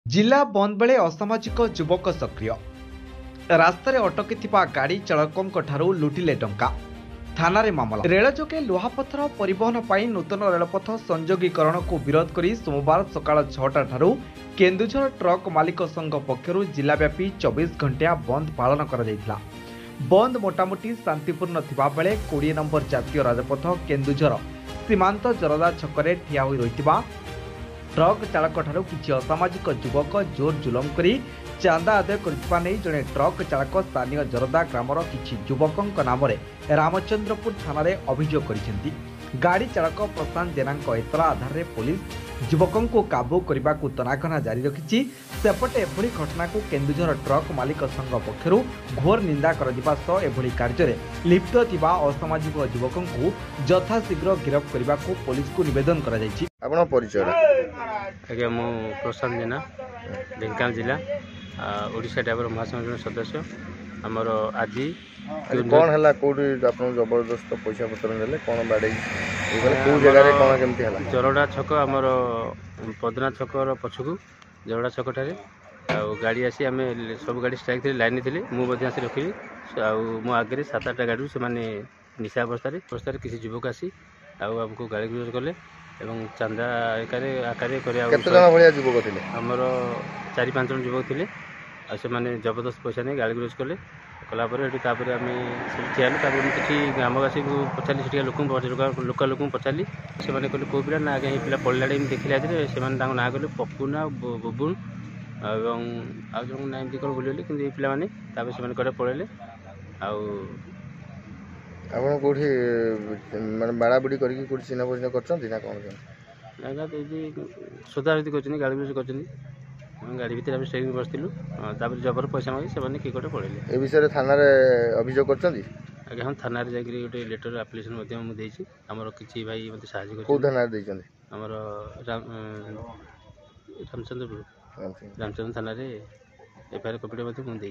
जिला बंद बेले असामाजिक युवक सक्रिय रास्तार अटकी गाड़ी चालकों लुटिले टंका थाना रे मामला। रेल जोगे लुहापथर परिवहन पर नूतन रेलपथ संयोगीकरण को विरोध कर सोमवार सकाळ 6टा ठारू केन्दुझर ट्रक मालिक संघ पक्षर जिलाव्यापी 24 घंटिया बंद पालन करा। बंद मोटामोटी शांतिपूर्ण थिबा बेले 20 नंबर जातीय राजपथ केन्दुझर सीमांत जरदा छकरे ठिया होई रहितिबा ट्रक चालक ठारू किछि असामाजिक युवक जोर जुलम करी चांदा आदाय करथिबा नै जणे ट्रक चालक स्थानीय जरदा ग्रामर किछि युवकଙ୍କ नामरे रामचंद्रपुर थाना रे अभियोग करिसेंती। गाड़ी चालक प्रशांत जेनाଙ୍କ एतला आधार रे पुलिस युवकଙ୍କୁ काबू करने को तनाघना जारी रखिछि। सेपटे एभली घटना को केन्दुझर ट्रक मालिक संघ पक्षर घोर निंदा करा सह एभली कार्य लिप्त थिबा असामाजिक युवकଙ୍କୁ यथाशीघ्र गिरफ्त करने को पुलिस को निवेदन करा जायछि। आपन परिचय आज्ञा मु प्रशांत जेना ढेंकानाल जिला ओडिशा ड्राइवर महासंघ सदस्य आमर आज कौन है कौटी आप जबरदस्त पैसा पतर ने कौन बाड़े कौ जगह कौन केमती है जरडा छक आमर पदना छकर पछकू जरडा छक ठारे गाड़ी आसी आम सब गाड़ी स्ट्राइक थी लाइन थी मुझे आसी रखी मो आगे 7-8 गाड़ी से निशा अवस्था किसी युवक आसी आमको गाड़ी गुजर कले चांदा आकार युवक थे आमर 4-5 जन युवक थे से जबरदस्त पैसा नहीं गाड़ी गुजर कले कलापर आम ठिया किसी ग्रामवासी को पचारि लोकल लोक पचारि से कहले कौ पिला ना आगे पिला पड़ा देखिले से ना कहले पपुना बुबुन और जन ना एमती कौन भूलिगले कि ये पे से कड़े पड़े आप कौटी मैं बाड़ाबुड़ी कर चिन्ह परिचय कर सोधासोधी कर गाड़ी गुजर कर गाड़ी भितर स्टेरिंग बसलु जबर पैसा मांगी से कि कटे पड़े ए विषय थाना अभियोग कर आगे हम थाना जाकि गोटे लेटर आप्लिकेसन मुझे आमर किसी भाई मत साहय आमर रामचंद्र थाना एफआईआर कपी मुझे।